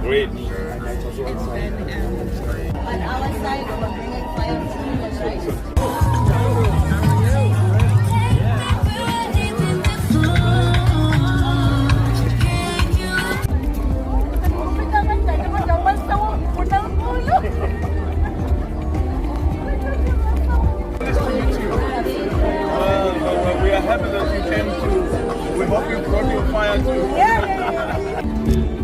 Great. On our side, we're bringing fire to the side. We are happy that you came to. We hope you brought your fire too. Yeah.